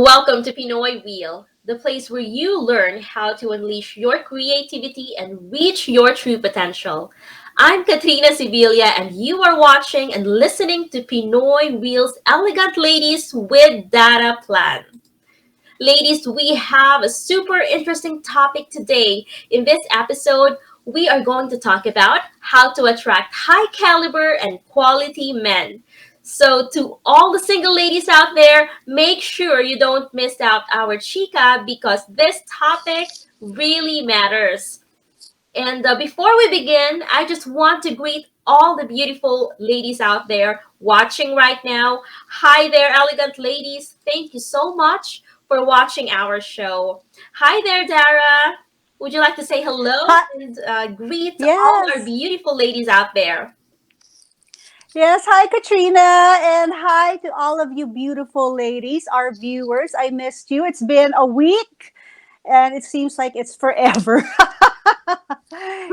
Welcome to Pinoy Wheel, the place where you learn how to unleash your creativity and reach your true potential. I'm Katrina Sibilia, and you are watching and listening to Pinoy Wheel's Elegant Ladies with Data Plan. Ladies, we have a super interesting topic today. In this episode, we are going to talk about how to attract high caliber and quality men. So, to all the single ladies out there, make sure you don't miss out our chica because this topic really matters. And before we begin, I just want to greet all the beautiful ladies out there watching right now. Hi there, elegant ladies. Thank you so much for watching our show. Hi there, Dara. Would you like to say hello Hi, and greet all our yes, beautiful ladies out there? yes. Hi, Katrina, and hi to all of you beautiful ladies, our viewers. I missed you. It's been a week, and it seems like it's forever.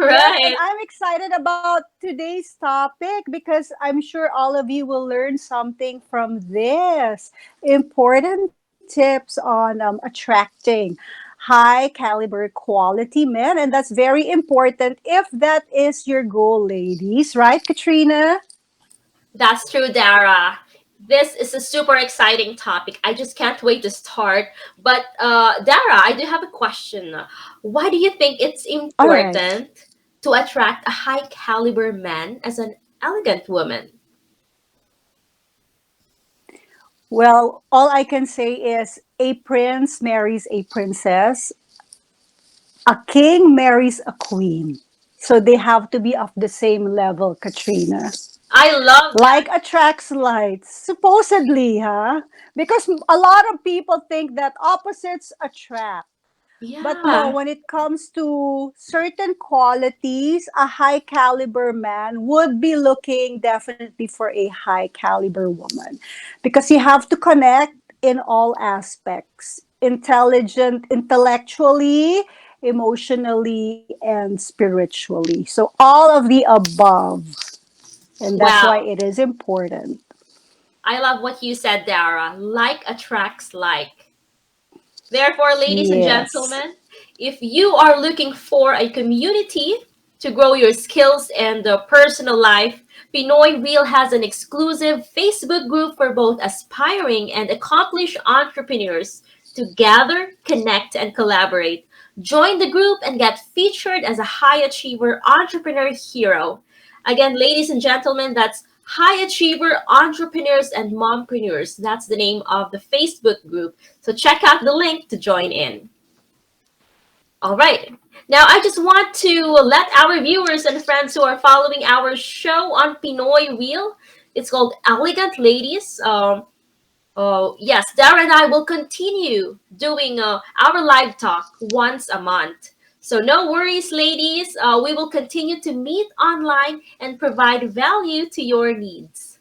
Yes, and Right. I'm excited about today's topic because I'm sure all of you will learn something from this. Important tips on attracting high caliber quality men, and that's very important if that is your goal, ladies, right, Katrina? That's true, Dara. This is a super exciting topic. I just can't wait to start. But Dara, I do have a question. Why do you think it's All right. important to attract a high caliber man as an elegant woman? Well, all I can say is a prince marries a princess, a king marries a queen. So they have to be of the same level, Katrina. I love that. Like attracts lights, supposedly, huh? Because a lot of people think that opposites attract. But no, Yeah. when it comes to certain qualities, a high caliber man would be looking definitely for a high caliber woman because you have to connect in all aspects, intelligent, intellectually, emotionally, and spiritually. So, all of the above. And that's why Wow. it is important. I love what you said, Dara. Like attracts like. Therefore, ladies and Yes. gentlemen, if you are looking for a community to grow your skills and personal life, Pinoy Wheel has an exclusive Facebook group for both aspiring and accomplished entrepreneurs to gather, connect, and collaborate. Join the group and get featured as a high achiever entrepreneur hero. Again, ladies and gentlemen, that's High Achiever Entrepreneurs and Mompreneurs. That's the name of the Facebook group. So check out the link to join in. All right. Now, I just want to let our viewers and friends who are following our show on Pinoy Wheel, it's called Elegant Ladies. Yes, Dara and I will continue doing our live talk once a month. So no worries, ladies. We will continue to meet online and provide value to your needs.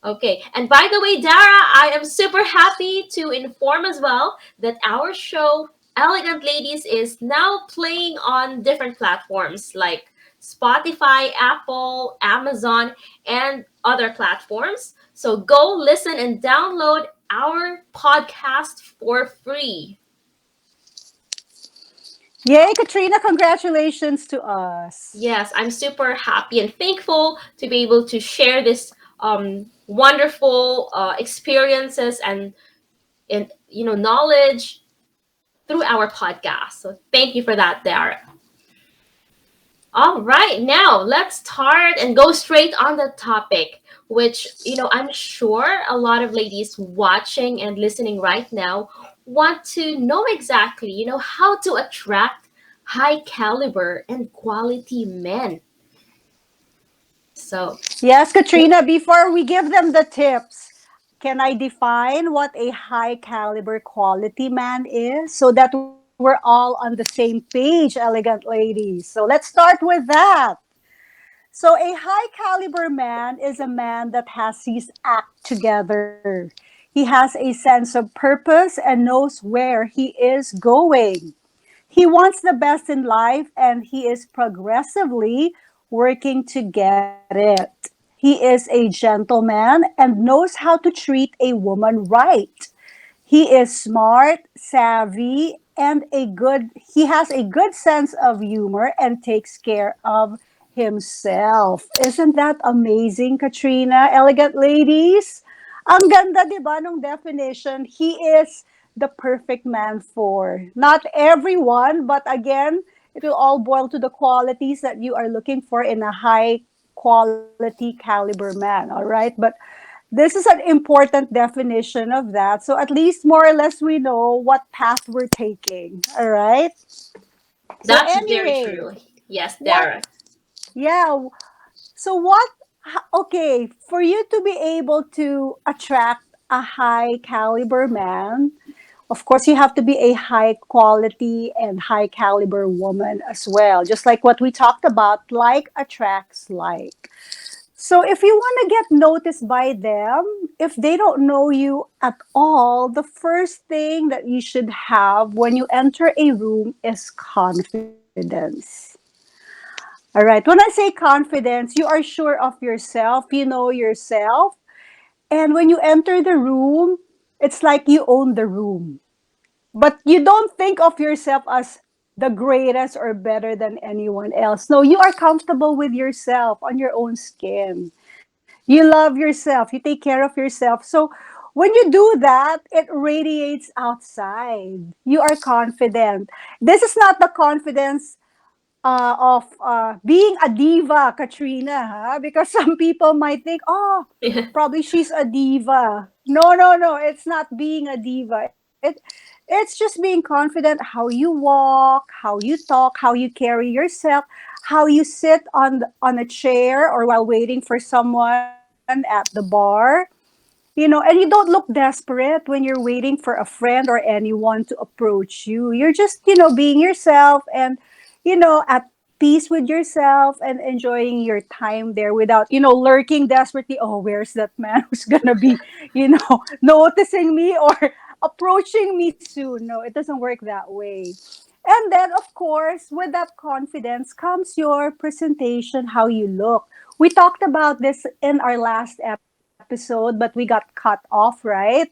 Okay, and by the way, Dara, I am super happy to inform as well that our show, Elegant Ladies, is now playing on different platforms like Spotify, Apple, Amazon, and other platforms. So go listen and download our podcast for free. Yay, Katrina, congratulations to us. Yes, I'm super happy and thankful to be able to share this wonderful experiences and knowledge through our podcast. So thank you for that, Dara. All right, now let's start and go straight on the topic, which I'm sure a lot of ladies watching and listening right now want to know exactly, how to attract high caliber and quality men. So, Yes, Katrina, before we give them the tips, can I define what a high caliber quality man is so that we're all on the same page, elegant ladies? So let's start with that. So, a high caliber man is a man that has his act together. He has a sense of purpose and knows where he is going. He wants the best in life and he is progressively working to get it. He is a gentleman and knows how to treat a woman right. He is smart, savvy, and he has a good sense of humor and takes care of himself. Isn't that amazing, Katrina? Elegant ladies? Ang ganda, di ba, nung definition? He is the perfect man for not everyone, but again, it will all boil to the qualities that you are looking for in a high quality caliber man, all right? But this is an important definition of that. So at least more or less we know what path we're taking. All right. So That's very anyway, true. Yes, what, Dara. yeah. So okay, for you to be able to attract a high caliber man, of course, you have to be a high quality and high caliber woman as well. Just like what we talked about, like attracts like. So if you want to get noticed by them, if they don't know you at all, the first thing that you should have when you enter a room is confidence. All right. When I say confidence, you are sure of yourself, you know yourself. And when you enter the room, it's like you own the room. But you don't think of yourself as the greatest or better than anyone else. No, you are comfortable with yourself on your own skin. You love yourself, you take care of yourself. So when you do that, it radiates outside. You are confident. This is not the confidence of being a diva, Katrina, huh? Because some people might think, oh, probably she's a diva. No, no, no. It's not being a diva. It's just being confident how you walk, how you talk, how you carry yourself, how you sit on a chair or while waiting for someone at the bar. And you don't look desperate when you're waiting for a friend or anyone to approach you. You're just, being yourself and, at peace with yourself and enjoying your time there without, lurking desperately. Oh, where's that man who's gonna be, noticing me or approaching me soon? No, it doesn't work that way. And then, of course, with that confidence comes your presentation, how you look. We talked about this in our last episode, but we got cut off, right?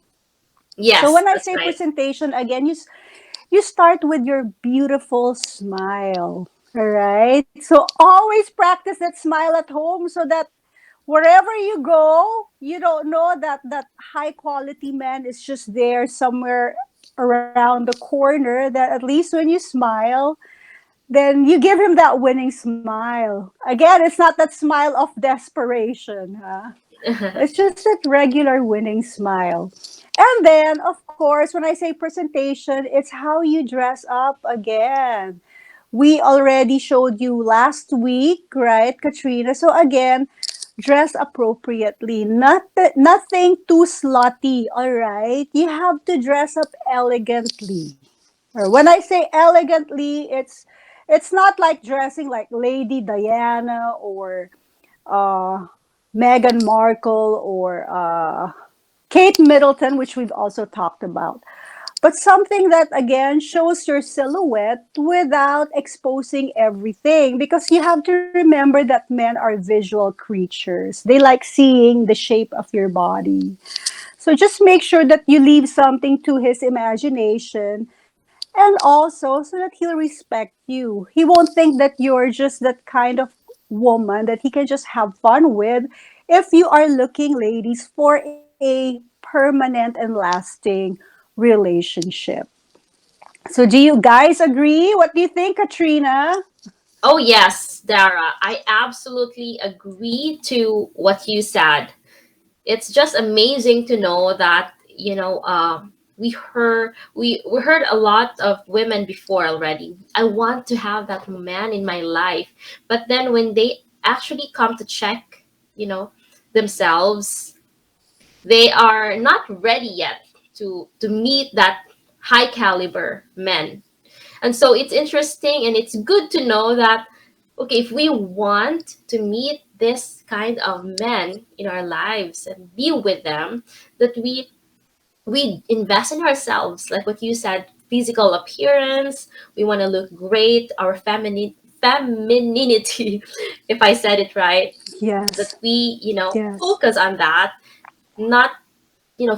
So when I Yes, say that's right. presentation, again, you start with your beautiful smile. All right. So always practice that smile at home so that wherever you go, you don't know that high quality man is just there somewhere around the corner, that at least when you smile, then you give him that winning smile. Again, it's not that smile of desperation, huh? It's just that regular winning smile. And then, of course, when I say presentation, it's how you dress up again. We already showed you last week, right, Katrina? So again, dress appropriately. Nothing too slutty, all right? You have to dress up elegantly. Or when I say elegantly, it's not like dressing like Lady Diana or uh, Meghan Markle or Kate Middleton, which we've also talked about. But something that again shows your silhouette without exposing everything, because you have to remember that men are visual creatures. They like seeing the shape of your body. So just make sure that you leave something to his imagination, and also so that he'll respect you. He won't think that you're just that kind of woman that he can just have fun with if you are looking, ladies, for a permanent and lasting relationship. So, do you guys agree? What do you think, Katrina? Oh, yes, Dara. I absolutely agree to what you said. It's just amazing to know that, we heard a lot of women before already. I want to have that man in my life. But then when they actually come to check, you know, themselves, they are not ready yet to meet that high caliber men. And so it's interesting and it's good to know that, okay, if we want to meet this kind of men in our lives and be with them, that we invest in ourselves, like what you said, physical appearance. We want to look great, our femininity, if I said it right, that Yes. we Yes. focus on that, not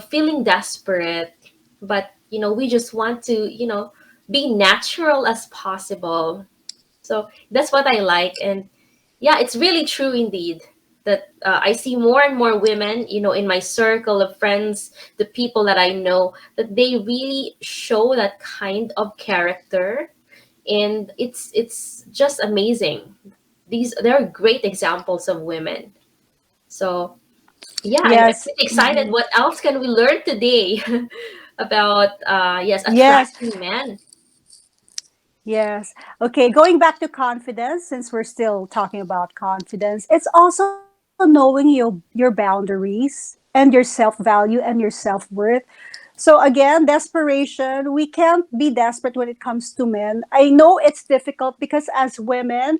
feeling desperate. but we just want to be natural as possible. So that's what I like. And yeah, it's really true indeed that I see more and more women, in my circle of friends, the people that I know, that they really show that kind of character. And it's just amazing. They're great examples of women. So yeah, I'm Yes. really excited. What else can we learn today about yes, Yes. attracting men? Yes. Okay, going back to confidence, since we're still talking about confidence, it's also knowing your boundaries and your self-value and your self-worth. So again, desperation, we can't be desperate when it comes to men. I know it's difficult because as women,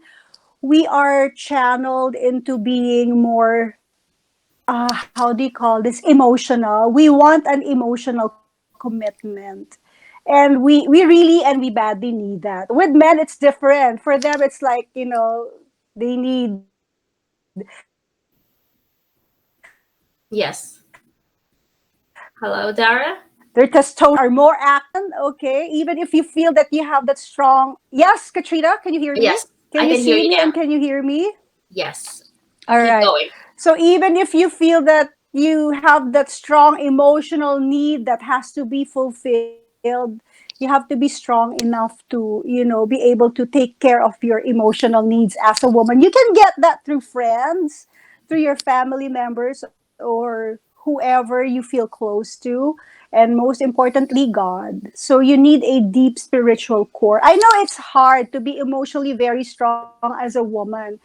we are channeled into being more how do you call this, emotional. We want an emotional commitment, and we really and we badly need that. With men it's different. For them it's like, they need their testosterone are more active. Yes. Okay, Hello, even if Dara? you feel that you have that strong, yes, Katrina, can you hear me? Can you see me and can you hear Yes, me? I can hear you now. All right. Yes. So Keep even going. if you feel that you have that strong emotional need that has to be fulfilled, you have to be strong enough to, be able to take care of your emotional needs as a woman. You can get that through friends, through your family members, or whoever you feel close to, and most importantly, God. So you need a deep spiritual core. I know it's hard to be emotionally very strong as a woman,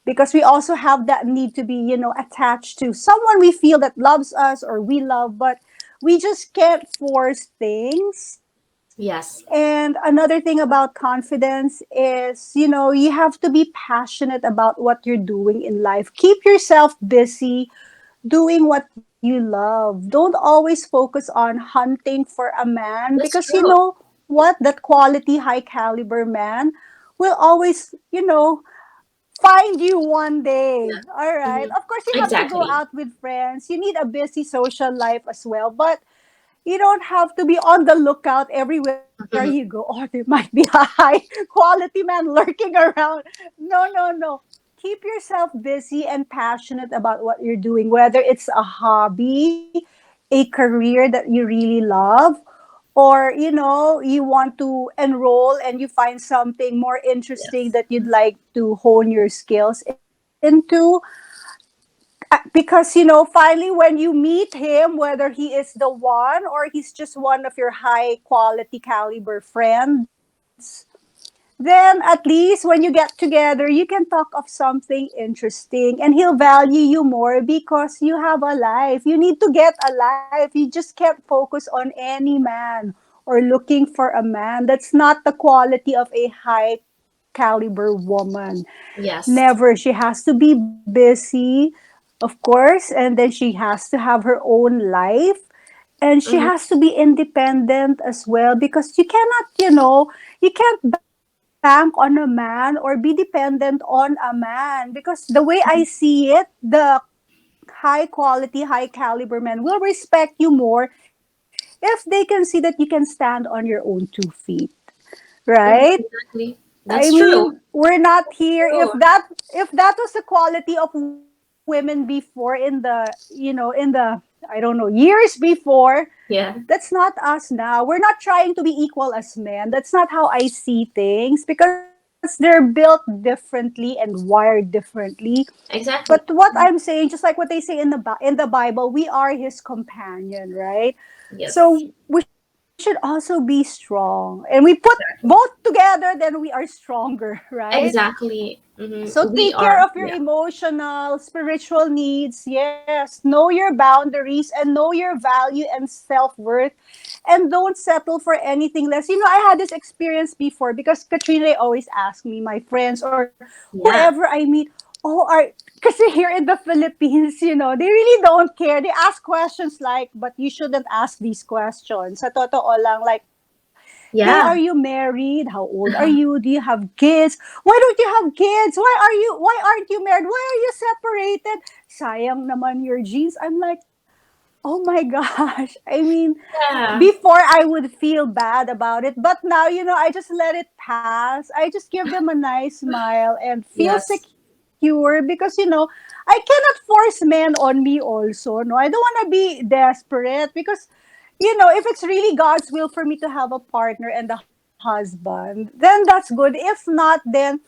because we also have that need to be, attached to someone we feel that loves us or we love, but we just can't force things. And Yes. another thing about confidence is, you have to be passionate about what you're doing in life. Keep yourself busy doing what you love. Don't always focus on hunting for a man, because That's true. what, that quality high caliber man will always, find you one day. Yeah. All right. Hmm. Of course, you have to go Exactly. out with friends. You need a busy social life as well. But you don't have to be on the lookout everywhere you go. Hmm. Oh, there might be a high quality man lurking around. No, no, no. Keep yourself busy and passionate about what you're doing, whether it's a hobby, a career that you really love, or you want to enroll and you find something more interesting Yes. that you'd like to hone your skills into. Because finally when you meet him, whether he is the one or he's just one of your high quality caliber friends, then at least when you get together you can talk of something interesting, and he'll value you more because you have a life. You need to get a life. You just can't focus on any man or looking for a man. That's not the quality of a high caliber woman. Yes. Never. She has to be busy, of course, and then she has to have her own life, and she Hmm. has to be independent as well, because you cannot, you can't bank on a man or be dependent on a man, because the way I see it, the high quality, high caliber men will respect you more if they can see that you can stand on your own 2 feet, right? Hmm. Exactly. I That's mean, true. we're not here. True. If that was the quality of women before, in the I don't know, years before, Yeah. that's not us now. We're not trying to be equal as men. That's not how I see things, because they're built differently and wired differently. But what Exactly. I'm saying, just like what they say in the Bible, we are his companion, right? So Yes. we should also be strong, and we put both Exactly. together, then we are stronger, right? Exactly. So Hmm. take We care of are. your Yeah. emotional, spiritual needs. Yes, know your boundaries and know your value and self-worth, and don't settle for anything less. I had this experience before, because Katrina, they always ask me, my friends or whoever Yeah. I meet, oh, because here in the Philippines, they really don't care. They ask questions like, but you shouldn't ask these questions. Sa totoo lang, like, hey, are you Yeah. married? How old are you? Do you have kids? Why don't you have kids? Why aren't you married? Why are you separated? Sayang naman your genes. I'm like, Oh my gosh. I mean, Yeah. before I would feel bad about it, but now, I just let it pass. I just give them a nice smile and feel Yes. secure because, I cannot force men on me also. No, I don't want to be desperate because, if it's really God's will for me to have a partner and a husband, then that's good. If not, then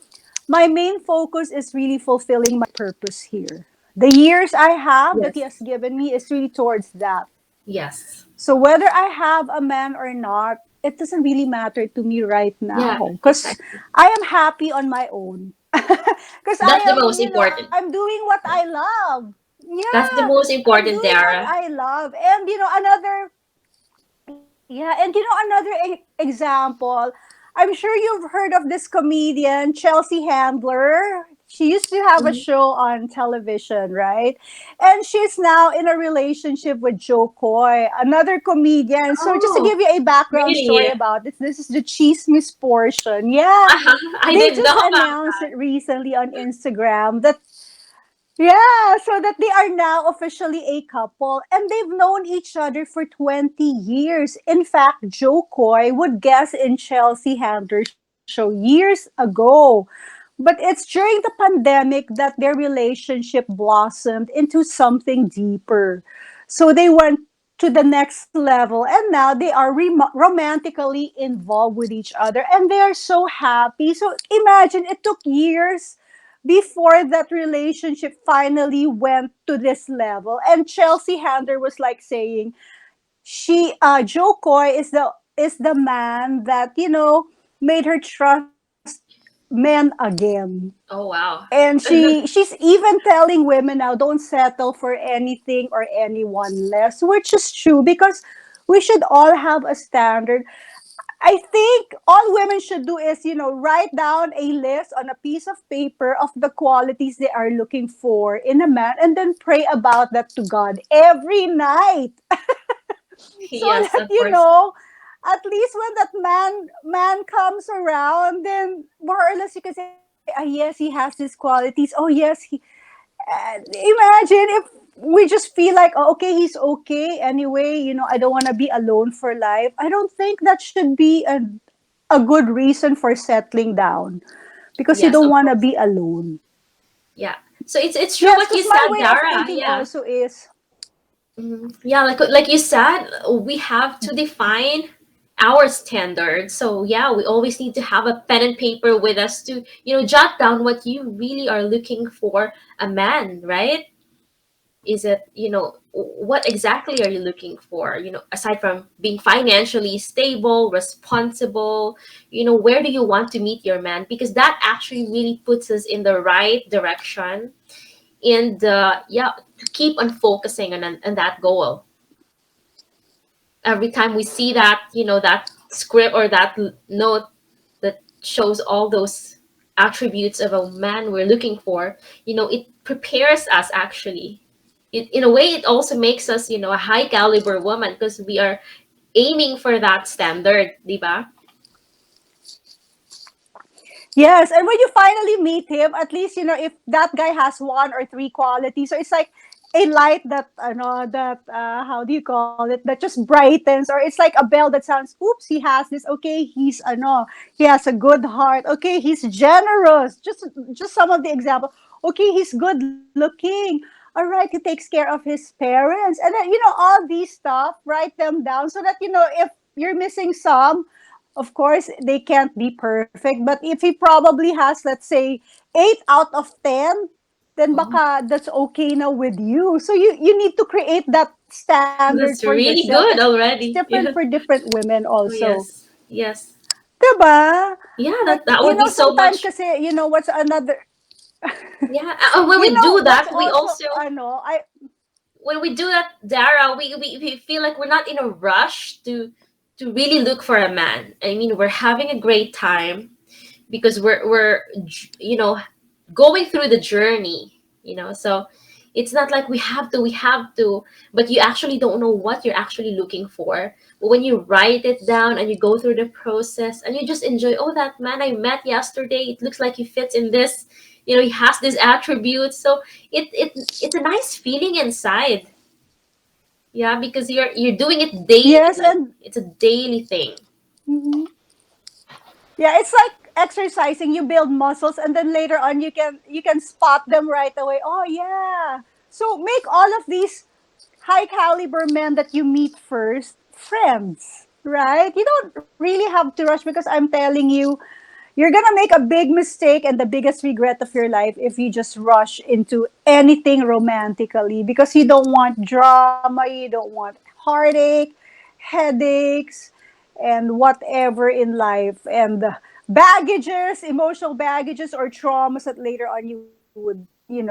my main focus is really fulfilling my purpose here. The years I have that He Yes. has given me is really towards that. Yes. So whether I have a man or not, it doesn't really matter to me right Yeah, now because exactly. I am happy on my own. Because That's the I am, most important. I'm doing what I love. That's the Yeah, most I'm important, doing what Dara. I love. And another example. I'm sure you've heard of this comedian Chelsea Handler. She used to have a Mhm. show on television, right? And she's now in a relationship with Joe Coy, another comedian. So just to Oh, give you a background really? story about this is the chismis portion. Yeah, I they didn't know just about announced that. it recently on Instagram that yeah, so that they are now officially a couple and they've known each other for 20 years. In fact, Joe Coy would guest in Chelsea Handler's show years ago. But it's during the pandemic that their relationship blossomed into something deeper. So they went to the next level and now they are romantically involved with each other and they are so happy. So imagine it took years before that relationship finally went to this level. And Chelsea Handler was like saying, Joe Coy is the man that, made her trust men again. Oh, wow. And she's even telling women now don't settle for anything or anyone less, which is true because we should all have a standard. I think all women should do is, write down a list on a piece of paper of the qualities they are looking for in a man and then pray about that to God every night. So Yes, that, of course. at least when that man comes around, then more or less you can say, yes, he has these qualities. Oh, yes, imagine if we just feel like, oh, okay, he's okay anyway, I don't want to be alone for life. I don't think that should be a good reason for settling down because you Yes, don't of want to course. be alone. Yeah. So it's true Yes, what you because my said, way of Dara. thinking Yeah. also is, Yeah, like you said, we have to define our standards. So yeah, we always need to have a pen and paper with us to, jot down what you really are looking for a man, right? Is it, what exactly are you looking for? Aside from being financially stable, responsible, where do you want to meet your man? Because that actually really puts us in the right direction. And yeah, to keep on focusing on that goal. Every time we see that, that script or that note that shows all those attributes of a man we're looking for, it prepares us actually. In a way, it also makes us, a high caliber woman because we are aiming for that standard, diba? yes, and when you finally meet him, at least if that guy has one or three qualities, so it's like a light that that how do you call it, that just brightens, or it's like a bell that sounds. Oops, he has this. Okay, he has a good heart. Okay, he's generous. Just some of the example. Okay, he's good looking. All right, he takes care of his parents, and then all these stuff. Write them down so that if you're missing some, of course they can't be perfect, but if he probably has, let's say, 8 out of 10, then Oh, baka that's okay now with you. So you need to create that standard for that's really yourself. good It's already. different for Yeah. different women Oh, also. yes. Yes. Diba? Yeah, Like, that would be so sometimes much. kasi, what's another, Yeah, when we do what's that, we also, also, I, when we do that, Dara, we feel like we're not in a rush to really look for a man. I mean, we're having a great time because we're going through the journey. So it's not like we have to, but you actually don't know what you're actually looking for. But when you write it down and you go through the process and you just enjoy, oh, that man I met yesterday, it looks like he fits in this, he has these attributes. So it's a nice feeling inside. Yeah, because you're doing it Yes, daily. and It's a daily thing. mhm. Yeah, it's like exercising. You build muscles, and then later on, you can spot them right away. Oh yeah. So make all of these high caliber men that you meet first friends, right? You don't really have to rush, because I'm telling you, you're gonna make a big mistake and the biggest regret of your life if you just rush into anything romantically, because you don't want drama, you don't want heartache, headaches, and whatever in life, and baggages, emotional baggages, or traumas that later on you would, you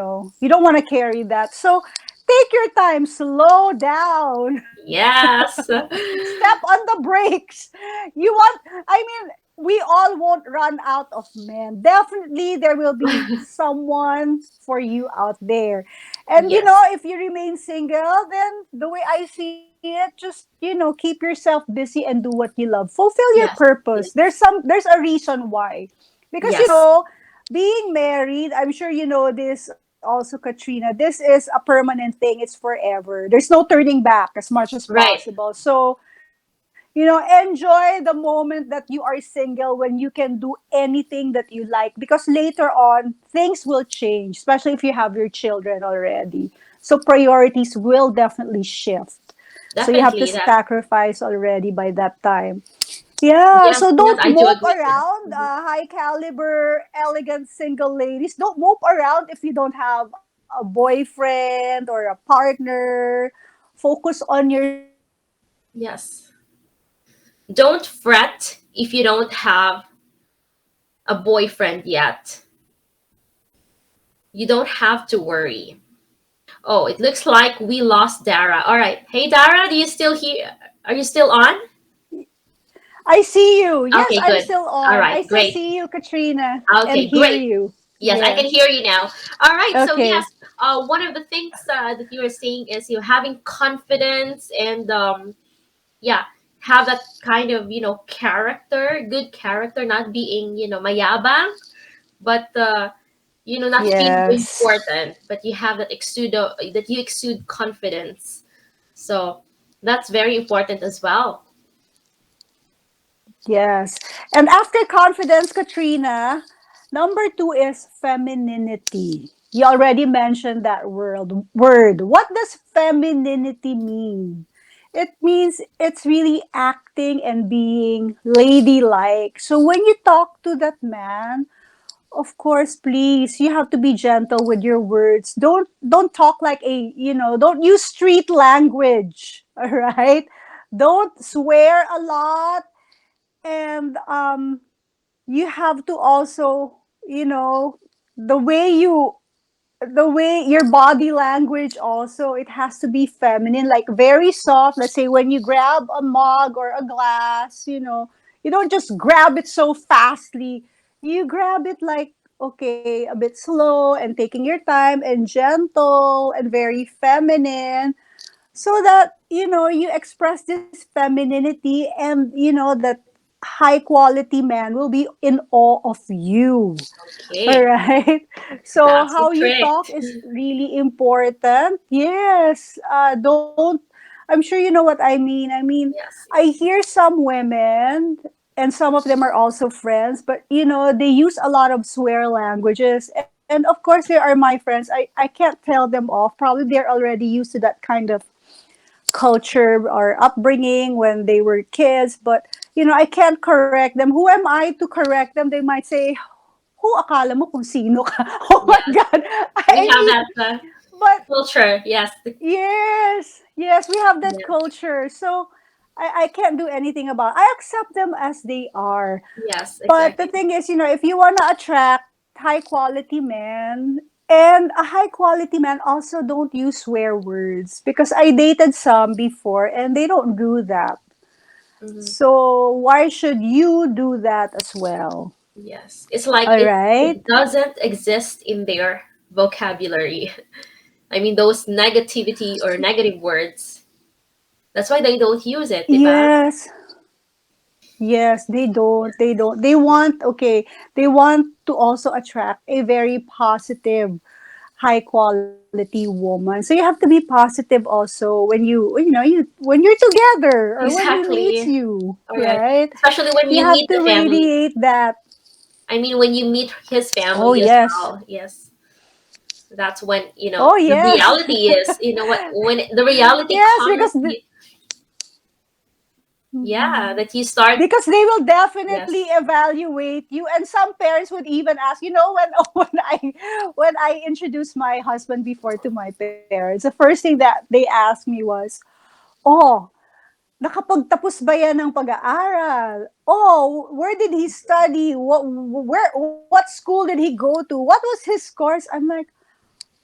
don't want to carry that. So take your time, slow down. Yes. Step on the brakes. You want, I mean, we all won't run out of men. Definitely, there will be someone for you out there. And, Yes. if you remain single, then the way I see it, just, keep yourself busy and do what you love. Fulfill your Yes. purpose. Yes. There's a reason why. Because, Yes. being married, I'm sure you know this also, Katrina, this is a permanent thing. It's forever. There's no turning back as much as Right. possible. So, enjoy the moment that you are single, when you can do anything that you like, because later on, things will change, especially if you have your children already. So, priorities will definitely shift. So, you have to Definitely that. sacrifice already by that time. Yeah, Yes. so Yes. don't I do mope agree with around, that. high caliber, elegant single ladies. Don't mope around if you don't have a boyfriend or a partner. Focus on yourself. Yes. Don't fret if you don't have a boyfriend yet. You don't have to worry. Oh, it looks like we lost Dara. All right. Hey, Dara, do you still here? Are you still on? I see you. Yes, Okay, I'm good. still All on. right, I still great. see you, Katrina, and Okay, hear great. you. Yes, I can hear Yes. you now. All right. So yes, Okay. one of the things that you were saying is you having confidence and yeah, have that kind of character, good character, not being mayabang, but not feel Yes. important, but you have that you exude confidence. So that's very important as well. Yes. And after confidence, Katrina, number two is femininity. You already mentioned that word. What does femininity mean? It means it's really acting and being ladylike. So when you talk to that man, of course, please, you have to be gentle with your words. Don't talk like don't use street language. All right? Don't swear a lot, and you have to also, you know the way your body language also, it has to be feminine, like very soft. Let's say when you grab a mug or a glass, you don't just grab it so fastly. You grab it like, okay, a bit slow and taking your time, and gentle and very feminine, so that you express this femininity, and that high quality man will be in awe of you. All Okay, right. So that's the how you trick. talk is really important. Yes. Don't. I'm sure you know what I mean. I mean, Yes, I yes. hear some women, and some of them are also friends, but they use a lot of swear languages. And of course, they are my friends. I can't tell them off. Probably they're already used to that kind of culture or upbringing when they were kids. But I can't correct them. Who am I to correct them? They might say, who akala mo kung sino ka? Oh my Yes, God. we I have mean, that but culture. Yes, yes, we have that yes, culture. So I can't do anything about it. I accept them as they are. yes, But the exactly. thing is, if you want to attract high quality men, and a high quality man, also don't use swear words, because I dated some before and they don't do that. Hmm. So why should you do that as well? Yes, it's like All it right. doesn't exist in their vocabulary. I mean, those negativity or negative words. That's why they don't use it, diba? Yes. Yes, they don't. They don't. They want, okay, they want to also attract a very positive, high quality woman. So you have to be positive also when you're together or when he meets Exactly. you, All right. right? Especially when You you have meet to the family. radiate that. I mean, when you meet his Oh family as yes. well. Yes. That's when, Oh the yes. reality is, what, when the reality Yes, comes, yeah, Mhm. that you start, Because they will definitely yes, evaluate you, and some parents would even ask, when when I introduced my husband before to my parents, the first thing that they asked me was, oh, nakapagtapos ba yan ng pag-aaral? Oh, where did he study? What school did he go to? What was his course? I'm like,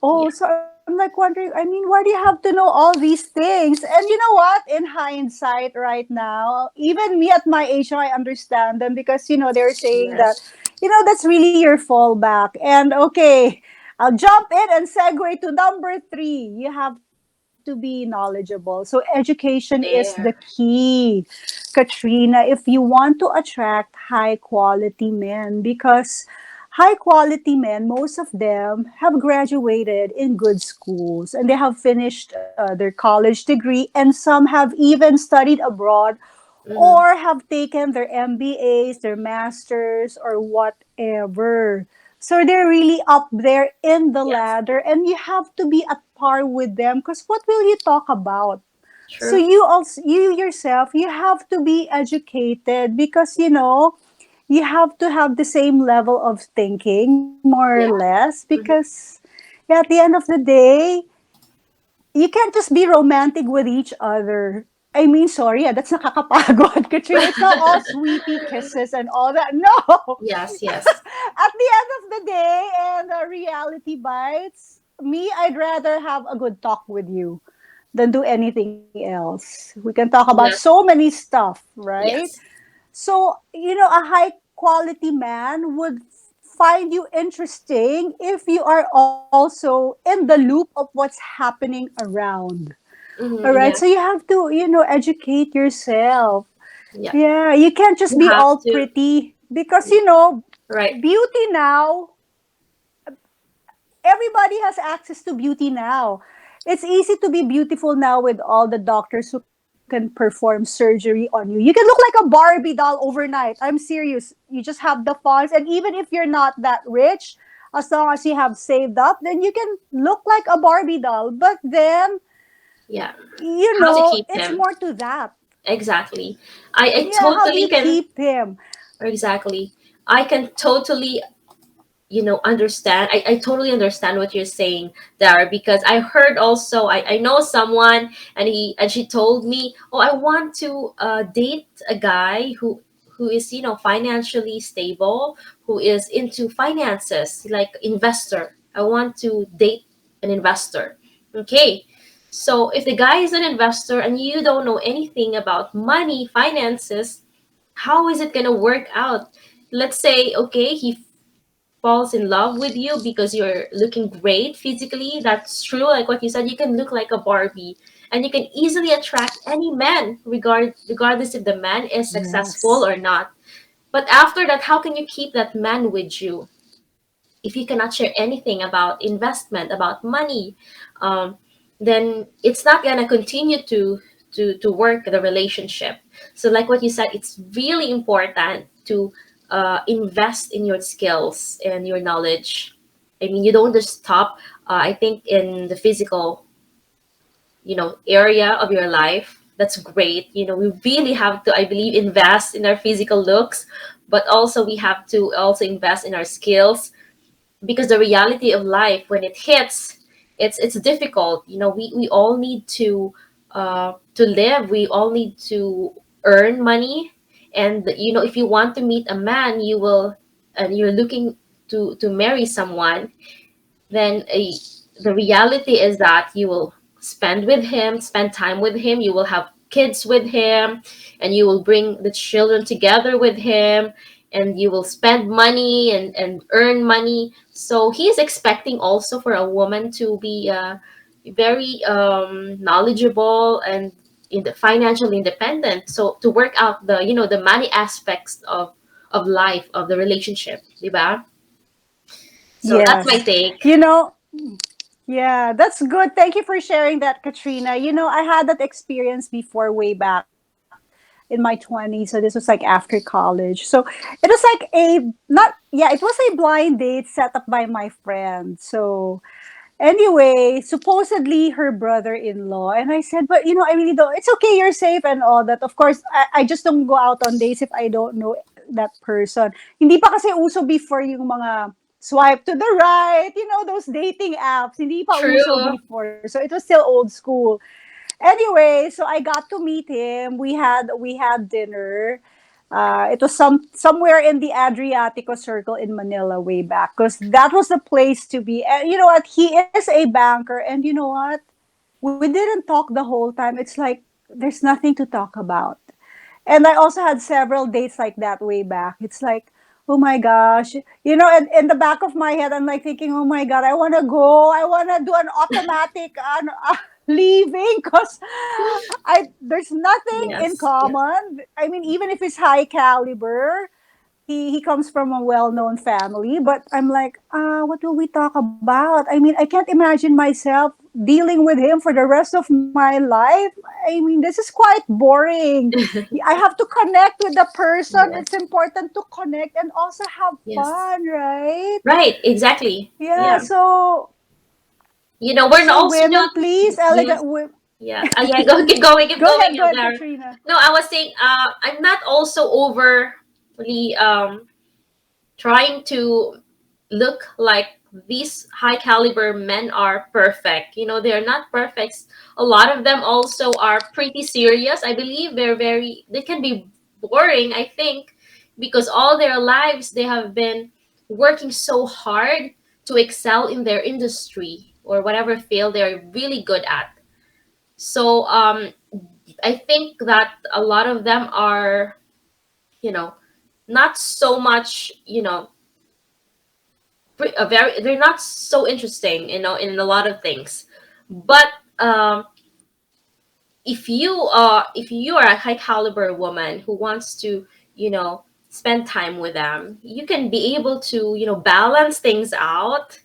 oh, yeah, so I'm like wondering, I mean, why do you have to know all these things? And you know what? In hindsight, right now, even me at my age, I understand them because, they're saying that, yes, that's really your fallback. And okay, I'll jump in and segue to number three. You have to be knowledgeable. So education is the there, key, Katrina, if you want to attract high quality men, because high quality men, most of them have graduated in good schools and they have finished their college degree, and some have even studied abroad mm-hmm. or have taken their MBAs, their masters, or whatever. So they're really up there in the Yes, ladder, and you have to be at par with them because what will you talk about? So true, you also, you yourself, you have to be educated because you have to have the same level of thinking, more or yeah, less, mm-hmm. because yeah, at the end of the day, you can't just be romantic with each other. I mean, sorry, that's nakakapagod, Katrina. It's not all sweetie kisses and all that. No! Yes, yes, At the end of the day, and reality bites, me, I'd rather have a good talk with you than do anything else. We can talk about so yes, many stuff, right? yes, So, a high quality man would find you interesting if you are also in the loop of what's happening around. All mm-hmm. right. So Yeah, you have to, educate yourself. yeah, Yeah. You can't just you be have all to, pretty because, right, beauty now, everybody has access to beauty now. It's easy to be beautiful now with all the doctors who can perform surgery on you. You can look like a Barbie doll overnight. I'm serious. You just have the funds. And even if you're not that rich, as long as you have saved up, then you can look like a Barbie doll. But then, yeah, how to keep it's him, more to that. exactly. I Yeah, how do totally you can, keep him? exactly, I can totally, understand. I totally understand what you're saying there, because I heard also, I know someone, and she told me, oh, I want to date a guy who is, financially stable, who is into finances, like investor. I want to date an investor. Okay, so if the guy is an investor and you don't know anything about money, finances, how is it gonna work out? Let's say, okay, he falls in love with you because you're looking great physically. That's true. Like what you said, you can look like a Barbie, and you can easily attract any man, regardless if the man is successful Yes. or not. But after that, how can you keep that man with you if you cannot share anything about investment, about money? Um, then it's not gonna continue to work the relationship. So, like what you said, it's really important to invest in your skills and your knowledge. I mean, you don't just stop. I think in the physical, area of your life. That's great. We really have to, I believe, invest in our physical looks, but also we have to also invest in our skills, because the reality of life, when it hits, it's difficult. We all need to live. We all need to earn money. And if you want to meet a man, and you're looking to marry someone, then the reality is that you will spend time with him, you will have kids with him, and you will bring the children together with him, and you will spend money and earn money. So he is expecting also for a woman to be very knowledgeable and in the financially independent, so to work out the money aspects of life, of the relationship, diba? So that's my Yes. take. You know, Yeah, that's good. Thank you for sharing that, Katrina. I had that experience before way back in my 20s. So this was like after college. So it was like it was a blind date set up by my friend. So anyway, supposedly her brother-in-law. And I said, but I really don't, it's okay, you're safe and all that. Of course, I just don't go out on dates if I don't know that person. Hindi pa kasi uso before yung mga swipe to the right, those dating apps. Hindi pa uso True. before. So it was still old school. Anyway, so I got to meet him. We had dinner. It was somewhere in the Adriatico Circle in Manila way back because that was the place to be. And you know what? He is a banker, and you know what? We didn't talk the whole time. It's like there's nothing to talk about. And I also had several dates like that way back. It's like, oh my gosh, and in the back of my head, I'm like thinking, oh my god, I want to go. I want to do an automatic leaving because there's nothing in Yes, yes, common. I mean, even if it's high caliber, he comes from a well-known family, but I'm like, what will we talk about? I mean, I can't imagine myself dealing with him for the rest of my life. I mean, this is quite boring. I have to connect with the person. yes, It's important to connect and also have yes. fun, right? Right, exactly. Yeah, Yeah. We're also women, not. please, Yes. elegant Yeah. Yeah. Go. Keep going, go ahead, Lara. Katrina. No, I was saying. I'm not also overly trying to look like these high caliber men are perfect. They're not perfect. A lot of them also are pretty serious. I believe they can be boring, I think, because all their lives they have been working so hard to excel in their industry or whatever field they're really good at. So I think that a lot of them are, you know, not so much, they're not so interesting, in a lot of things. But um if you are a high caliber woman who wants to, spend time with them, you can be able to, balance things out,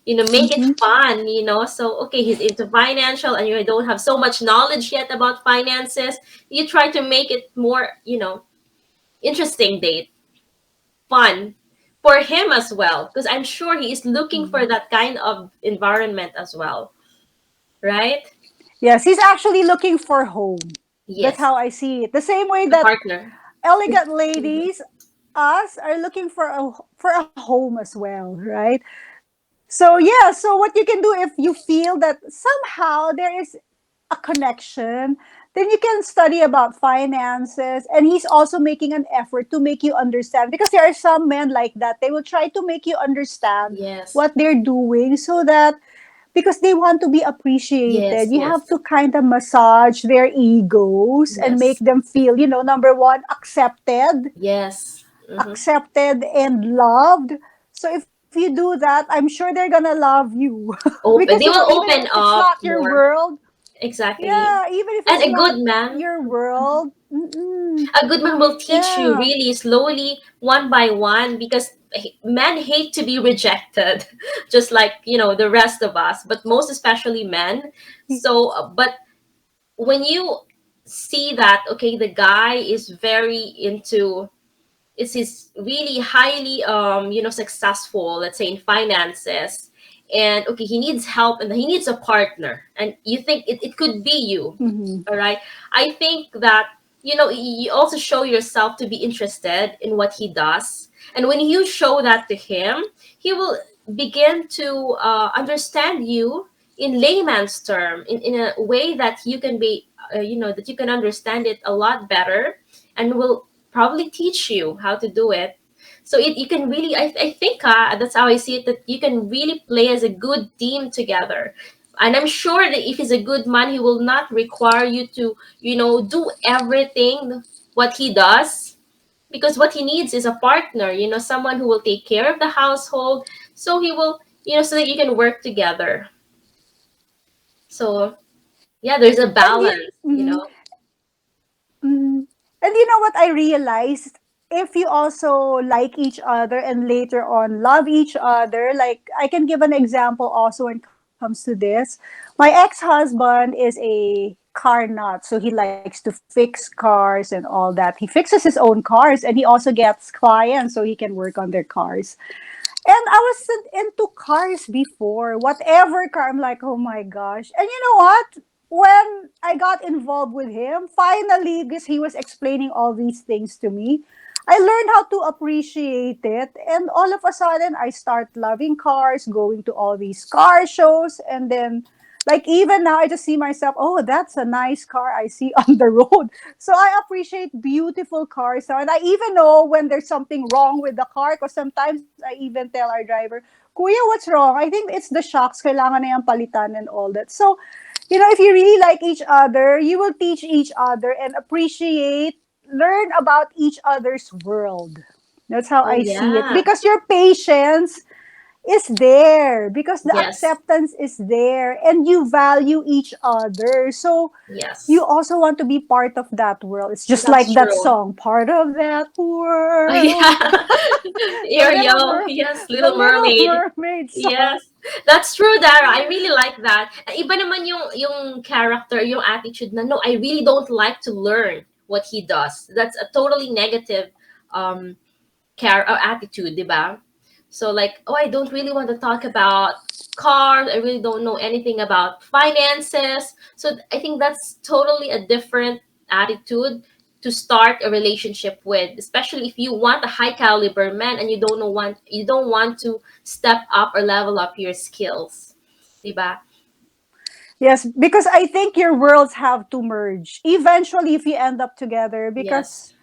make it Mm-hmm. fun, so okay, he's into financial and you don't have so much knowledge yet about finances. You try to make it more, interesting date, fun for him as well, because I'm sure he is looking for that kind of environment as well, right? Yes, he's actually looking for home. That's Yes, how I see it. The same way a that partner. elegant Mhm. ladies, us, are looking for a home as well, right? So yeah, so what you can do if you feel that somehow there is a connection, then you can study about finances. And he's also making an effort to make you understand because there are some men like that. They will try to make you understand Yes, what they're doing so that because they want to be appreciated. yes, You yes, have to kind of massage their egos and make yes, them feel, number one, yes. Hmm. accepted and loved. So if you do that, I'm sure they're gonna love you. Because Open. They will even if open it's not up your more. world, Exactly. yeah, even if And it's a not good man. your world, mm-mm, A good man will teach you yeah. really slowly, one by one, because men hate to be rejected, just like, the rest of us, but most especially men. So, but when you see that, okay, the guy is very into, is he's really highly, successful, let's say in finances, and okay, he needs help and he needs a partner, and you think it could be you. Mm-hmm. All right, I think that, you also show yourself to be interested in what he does, and when you show that to him, he will begin to understand you in layman's term, in a way that you can be, that you can understand it a lot better, and will probably teach you how to do it. So you can really, I think, that's how I see it, that you can really play as a good team together. And I'm sure that if he's a good man, he will not require you to, do everything what he does, because what he needs is a partner, someone who will take care of the household. So he will, so that you can work together. So yeah, there's a And you, balance. mhm. Mm. And you know what I realized? if you also like each other and later on love each other, like I can give an example also when it comes to this. My ex-husband is a car nut, so he likes to fix cars and all that. He fixes his own cars and he also gets clients so he can work on their cars. And I was into cars before, whatever car. I'm like, oh my gosh. And you know what? When I got involved with him, finally, because he was explaining all these things to me, I learned how to appreciate it. And all of a sudden, I start loving cars, going to all these car shows. And then, like, even now, I just see myself, oh, that's a nice car I see on the road. So I appreciate beautiful cars now. And I even know when there's something wrong with the car because sometimes I even tell our driver, Kuya, what's wrong? I think it's the shocks. Kailangan na yung palitan and all that. So, if you really like each other, you will teach each other and appreciate, learn about each other's world. That's how Oh I see it. yeah. Because your patience is there, because the Yes. acceptance is there, and you value each other. So you Yes. also want to be part of that world. It's just like That's that true. song, part of that world. Yeah. the You're little young. mer- Yes, the Little little Mermaid. mermaid song. Yes. That's true, Dara. I really like that. Iba naman yung character, yung attitude na no, I really don't like to learn what he does. That's a totally negative um attitude, di ba? So like, oh, I don't really want to talk about cars. I really don't know anything about finances. So I think that's totally a different attitude to start a relationship with, especially if you want a high caliber man and you don't want to step up or level up your skills. Diba? Yes, because I think your worlds have to merge eventually if you end up together, Yes. because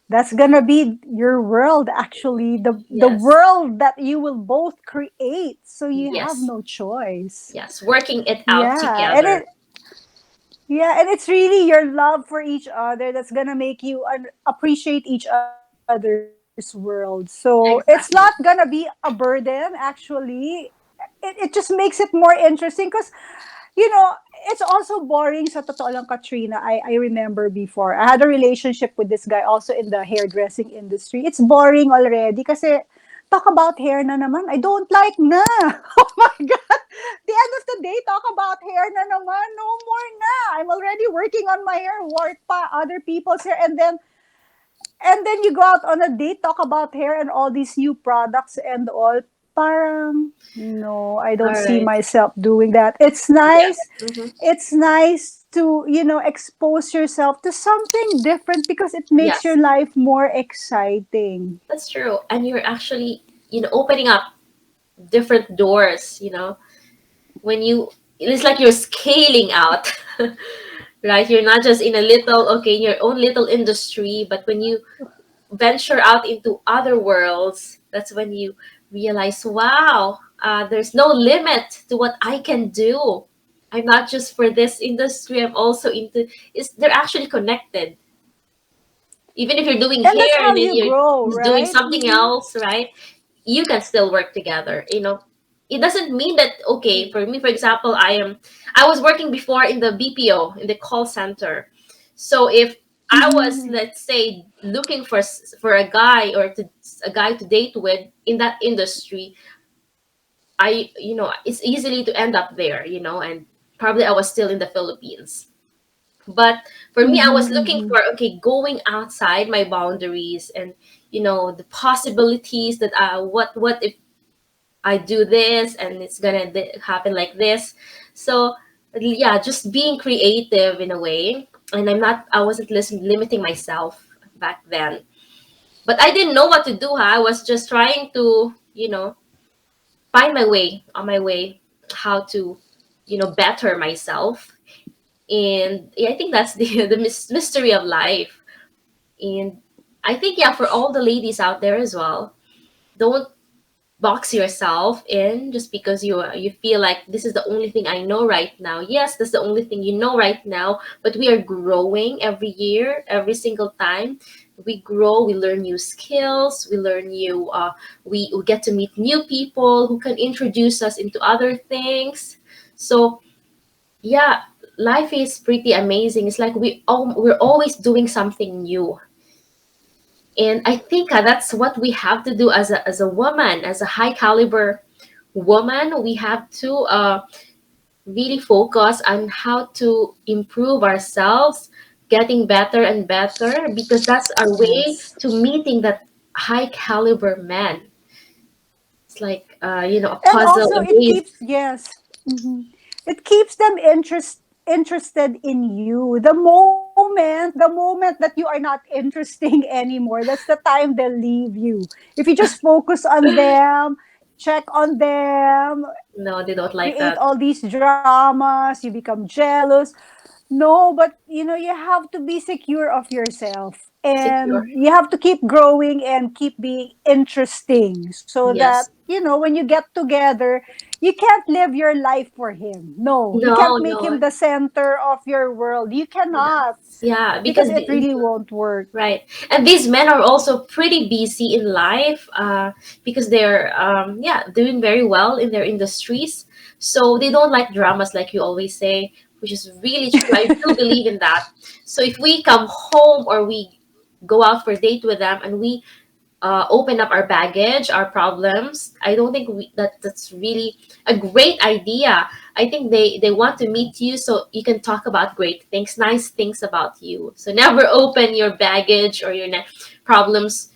that's gonna be your world, actually, the Yes. world that you will both create, so you have Yes. no choice. Yes. Working it out Yeah, and together. it's really your love for each other that's gonna make you appreciate each other's world. So it's not gonna be Exactly. a burden. Actually, it just makes it more interesting because it's also boring. Sa totoo lang, Katrina, I remember before I had a relationship with this guy also in the hairdressing industry. It's boring already kasi talk about hair na naman. I don't like na. Oh my God. The end of the day, talk about hair na naman. No more na. I'm already working on my hair, work pa other people's hair, and then you go out on a date, talk about hair and all these new products and all. Parang, no, I don't All see right. myself doing that. It's Yeah. nice. Hmm. It's nice to, expose yourself to something different because it makes your Yes. life more exciting. That's true. And you're actually, opening up different doors, when it's like you're scaling out, right? You're not just in a little, okay, in your own little industry, but when you venture out into other worlds, that's when you realize, wow, there's no limit to what I can do. I'm not just for this industry, I'm also into, they're actually connected. Even if you're doing And that's hair how and then you you're grow, just doing right? something else, right? You can still work together. It doesn't mean that, okay, for me, for example, I was working before in the BPO, in the call center. So if I was, Mm-hmm. let's say, looking for a guy a guy to date with in that industry, it's easily to end up there, and probably I was still in the Philippines. But for me, I was looking Mm-hmm. for, okay, going outside my boundaries and the possibilities that what if I do this and it's gonna happen like this. So yeah, just being creative in a way. And I wasn't limiting myself back then. But I didn't know what to do. Huh? I was just trying to, find my way on my way, how to, better myself. And yeah, I think that's the the mystery of life. And I think, yeah, for all the ladies out there as well, don't box yourself in just because you feel like this is the only thing I know right now. Yes, that's the only thing you know right now, but we are growing every year, every single time. We grow, we learn new skills, we get to meet new people who can introduce us into other things. So yeah, life is pretty amazing. It's like we're always doing something new, And I think that's what we have to do as a woman, as a high caliber woman. We have to really focus on how to improve ourselves, getting better and better, because that's our way Yes. to meeting that high caliber man. It's like a And puzzle, also a it maze. keeps, yes. It keeps them interested in you. The moment that you are not interesting anymore, that's the time they'll leave you. If you just focus on them, check on them, No, they don't like create that. all these dramas, you become jealous. No, but you have to be secure of yourself, Secure. and you have to keep growing and keep being interesting, so that Yes. when you get together, you can't live your life for him. No, you No, can't make no. him the center of your world. You cannot, Yeah, because because it really won't work. right. And these men are also pretty busy in life because they're doing very well in their industries. So they don't like dramas like you always say, which is really true. I do believe in that. So if we come home or we go out for a date with them and we open up our baggage, our problems. I don't think that's really a great idea. I think they want to meet you so you can talk about great things, nice things about you. So never open your baggage or your problems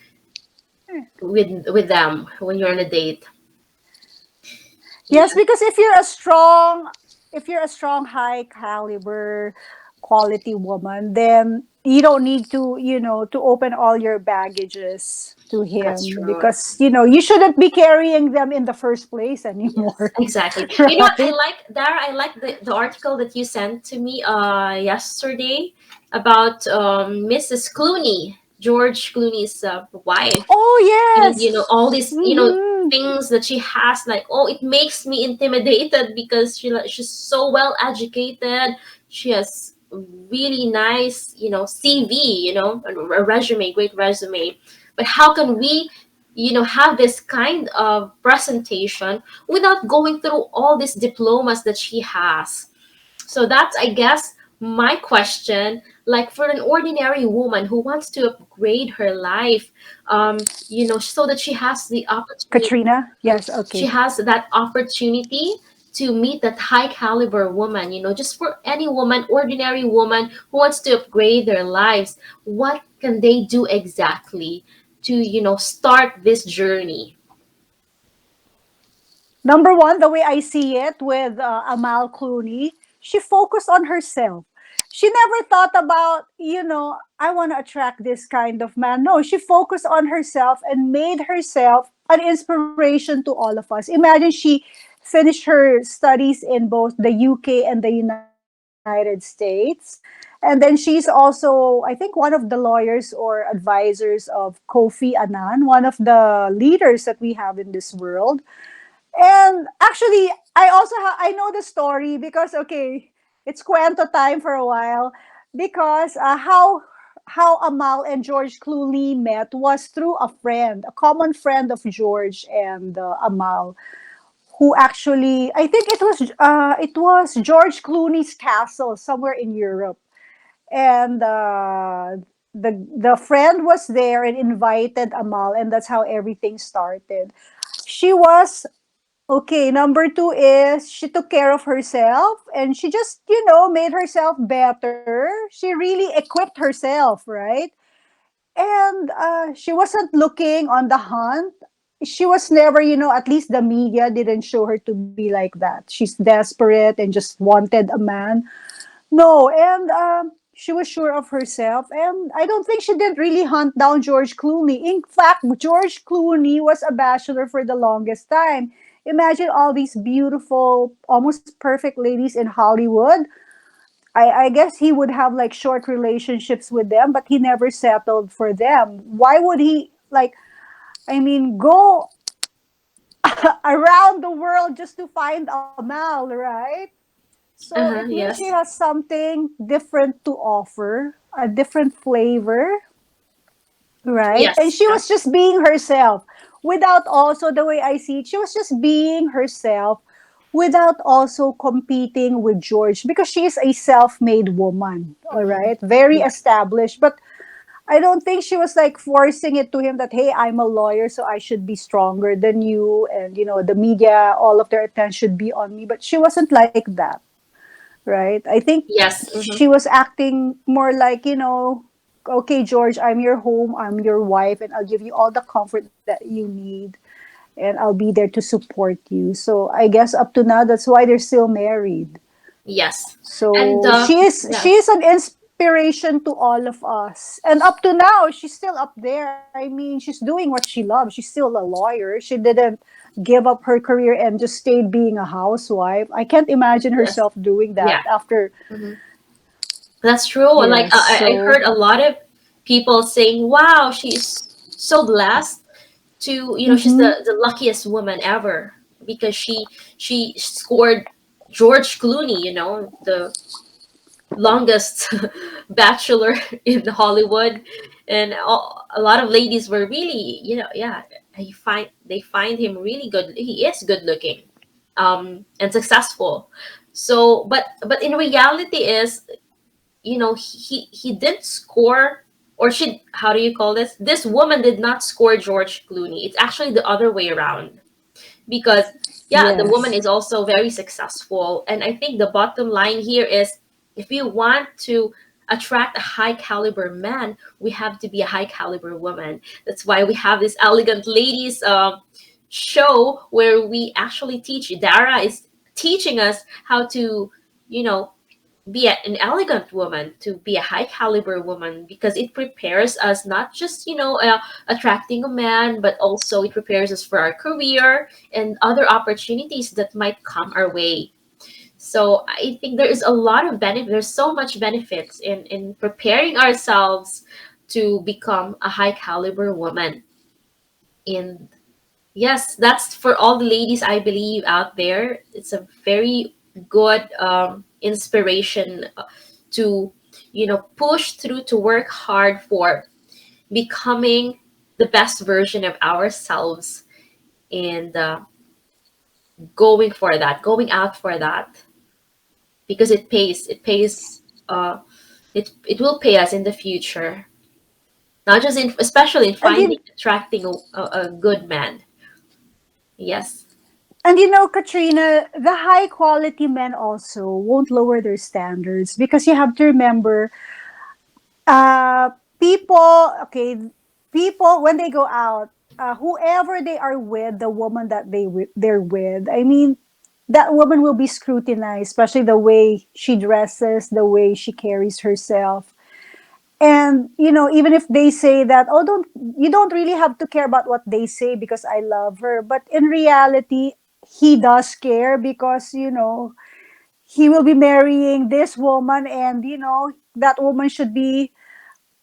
with them when you're on a date. Yes, Yeah, because if you're a strong high caliber quality woman, then you don't need to open all your baggages to that's him, true. because you shouldn't be carrying them in the first place Yes, anymore. exactly. You know what? I Right? like Dara. I like the article that you sent to me yesterday about Mrs. Clooney, George Clooney's wife. Oh And yes. all these Mm-hmm. things that she has, like, oh, it makes me intimidated because she's so well educated. She has really nice CV, a resume, great resume. But how can we have this kind of presentation without going through all these diplomas that she has? So that's, I guess, my question. Like, for an ordinary woman who wants to upgrade her life, so that she has the opportunity, Katrina. Yes. she Okay. has that opportunity to meet that high caliber woman, just for any woman, ordinary woman who wants to upgrade their lives, what can they do exactly to, start this journey? Number one, the way I see it with Amal Clooney, she focused on herself. She never thought about, I want to attract this kind of man. No, she focused on herself and made herself an inspiration to all of us. Imagine she finished her studies in both the UK and the United States. And then she's also, I think, one of the lawyers or advisors of Kofi Annan, one of the leaders that we have in this world. And actually, I know the story because, okay, it's cuento time for a while, because how Amal and George Clooney met was through a common friend of George and Amal, who actually, I think it was George Clooney's castle somewhere in Europe, and the friend was there and invited Amal, and that's how everything started. She was Okay, number two is she took care of herself, and she just, made herself better. She really equipped herself, right? And she wasn't looking on the hunt. She was never, at least the media didn't show her to be like that. She's desperate and just wanted a man. No, and she was sure of herself, and I don't think she did really hunt down George Clooney. In fact, George Clooney was a bachelor for the longest time. Imagine all these beautiful, almost perfect ladies in Hollywood. I guess he would have like short relationships with them, but he never settled for them. Why would he, like, I mean, go around the world just to find Amal, right? So it Uh-huh, means she yes. has something different to offer, a different flavor, right? And Yes, she was yes. just being herself without, also, the way I see it, she was just being herself without also competing with George, because she is a self made woman, all Mhm. right? Very Yeah. established. But I don't think she was like forcing it to him that, hey, I'm a lawyer, so I should be stronger than you. And, the media, all of their attention should be on me. But she wasn't like that, right? I think Yes. she was acting more like, okay, George, I'm your home, I'm your wife, and I'll give you all the comfort that you need. And I'll be there to support you. So I guess up to now, that's why they're still married. Yes. And So she is yes. an inspiration to all of us. And up to now, she's still up there. I mean, she's doing what she loves. She's still a lawyer. She didn't give up her career and just stayed being a housewife. I can't imagine Yes. herself doing that Yeah. after. Mhm. That's true. Like Yes. I So heard a lot of people saying, "Wow, she's so blessed to, she's mhm. the luckiest woman ever because she scored George Clooney, the longest bachelor in Hollywood, and a lot of ladies were really, yeah, they find him really good. He is good looking, and successful. So, but in reality is, he didn't score, or she, how do you call this? This woman did not score George Clooney. It's actually the other way around, because yeah, the Yes. woman is also very successful. And I think the bottom line here is, if you want to attract a high caliber man, we have to be a high caliber woman. That's why we have this elegant ladies show where we actually teach, Dara is teaching us how to, you know be an elegant woman, to be a high caliber woman, because it prepares us not just, attracting a man, but also it prepares us for our career and other opportunities that might come our way. So I think there is a lot of benefit. There's so much benefits in preparing ourselves to become a high caliber woman. And yes, that's for all the ladies, I believe, out there. It's a very good inspiration to, push through, to work hard for becoming the best version of ourselves, and going for that, going out for that, because it pays it will pay us in the future, not just in, especially in And finding, attracting a good man. Yes. Katrina, the high quality men also won't lower their standards, because you have to remember, uh people, okay, people when they go out, whoever they are with, the woman that they're with, I mean, that woman will be scrutinized, especially the way she dresses, the way she carries herself. And even if they say that, oh, don't really have to care about what they say because I love her, but in reality, he does care, because he will be marrying this woman, and that woman should be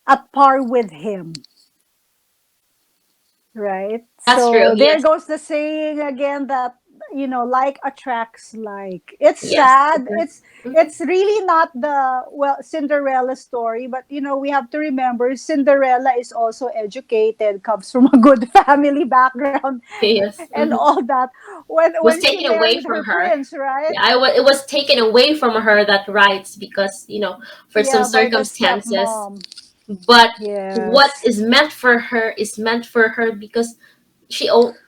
at par with him, right? That's true. So there Yes. goes the saying again that, like attracts like. It's Yes. sad. Mhm. Mhm. It's really not the, well, Cinderella story, but we have to remember Cinderella is also educated, comes from a good family background, Yes. and Mhm. all that, when Was she taken away married from her her. prince, right? Yeah, it was taken away from her, that rights, because, for some Yeah, by the circumstances. stepmom. But what Yes. is meant for her is meant for her, because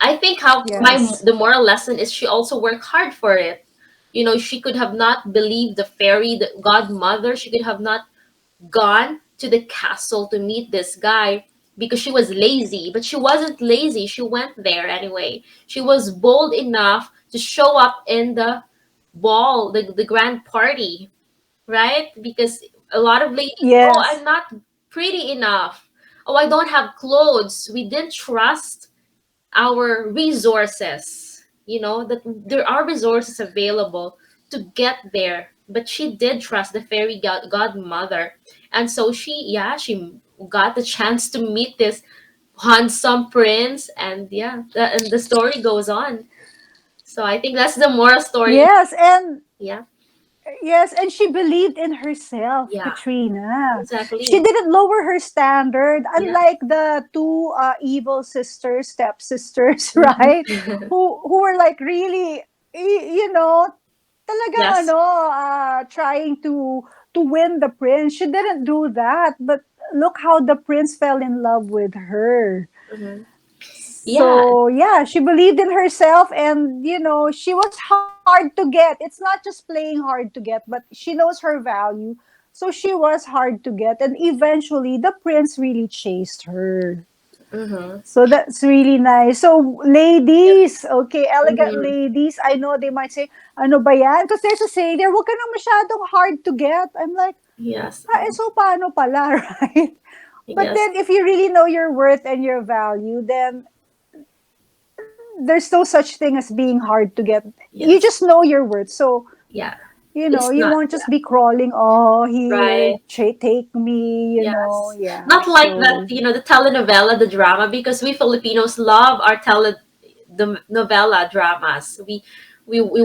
I think how Yes. the moral lesson is, she also worked hard for it. She could have not believed the fairy, the godmother. She could have not gone to the castle to meet this guy because she was lazy. But she wasn't lazy. She went there anyway. She was bold enough to show up in the ball, the grand party, right? Because a lot of ladies, oh, Yes. I'm not pretty enough. Oh, I don't have clothes. We didn't trust our resources, that there are resources available to get there. But she did trust the fairy godmother. And so she got the chance to meet this handsome prince. And yeah, and the story goes on. So I think that's the moral story. Yes, and Yeah. yes, and she believed in herself, Yeah. Katrina. She Exactly. didn't lower her standard, Yeah. unlike the two evil sisters, stepsisters, right? Mhm. Who were like really, y- you know, talagang Yes. trying to win the prince. She didn't do that, but look how the prince fell in love with her. Hmm. Yeah. So yeah, she believed in herself, and she was hard to get. It's not just playing hard to get, but she knows her value. So she was hard to get, and eventually the prince really chased her. Hmm. So that's really nice. So ladies, okay, elegant Hmm. ladies, I know they might say, ano ba yan? Because there's a saying there, huwag ka nang masyadong hard to get. I'm like, Yes. so paano pala, right? But Yes. then if you really know your worth and your value, then there's no such thing as being hard to get. You Yes. just know your worth. So, Yeah. It's you not. won't just be crawling, oh, here, Right. take me, Yes. yeah. Not like that, So, the telenovela, the drama, because we Filipinos love our the novela dramas. We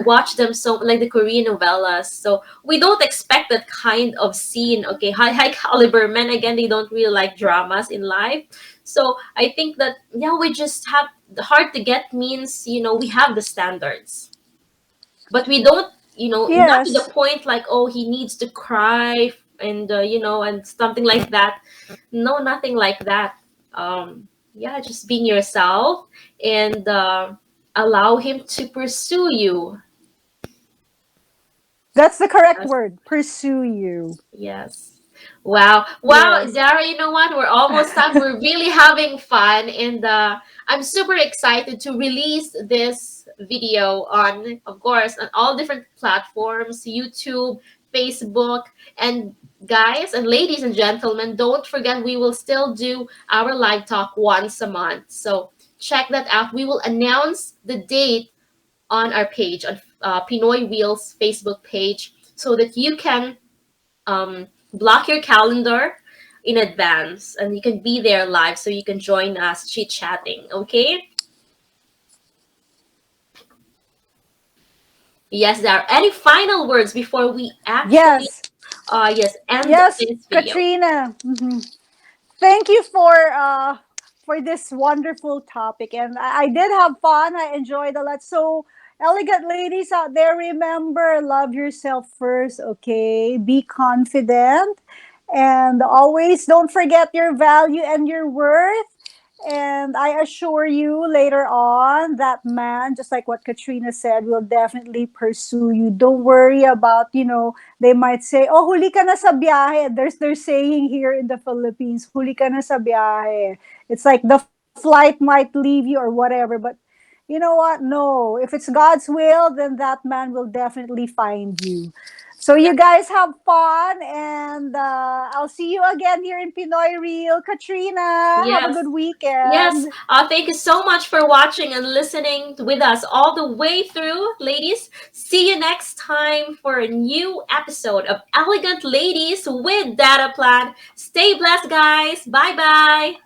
watch them so like the Korean novellas. So we don't expect that kind of scene. Okay, high caliber men again, they don't really like dramas in life. So I think that yeah, we just have the hard to get means, we have the standards. But we don't, not to the yes. point like, oh, he needs to cry and and something like that. No, nothing like that. Yeah, just being yourself and allow him to pursue you. That's the correct Yes. word. Pursue you. Yes. Wow. Wow, Yes. Dara, you know what? We're almost done. We're really having fun. And I'm super excited to release this video on, of course, on all different platforms, YouTube, Facebook. And guys and ladies and gentlemen, don't forget we will still do our live talk once a month. So check that out. We will announce the date on our page, on Pinoy Wheels Facebook page, so that you can block your calendar in advance and you can be there live so you can join us chit chatting. Okay. Yes, there are any final words before we actually Yes. yes, end Yes, this video. Katrina. Thank you for this wonderful topic, and I did have fun. I enjoyed a lot. So, elegant ladies out there, remember, love yourself first. Okay, be confident, and always don't forget your value and your worth. And I assure you, later on, that man, just like what Katrina said, will definitely pursue you. Don't worry about, they might say, oh, huli ka na sa biyahe. There's saying here in the Philippines, huli ka na sa biyahe. It's like the flight might leave you or whatever. But you know what? No. If it's God's will, then that man will definitely find you. So Yeah. you guys have fun, and I'll see you again here in Pinoy Reel. Katrina, have a Yes. good Yes. weekend. Thank you so much for watching and listening with us all the way through, ladies. See you next time for a new episode of Elegant Ladies with Data Plan. Stay blessed, guys. Bye bye.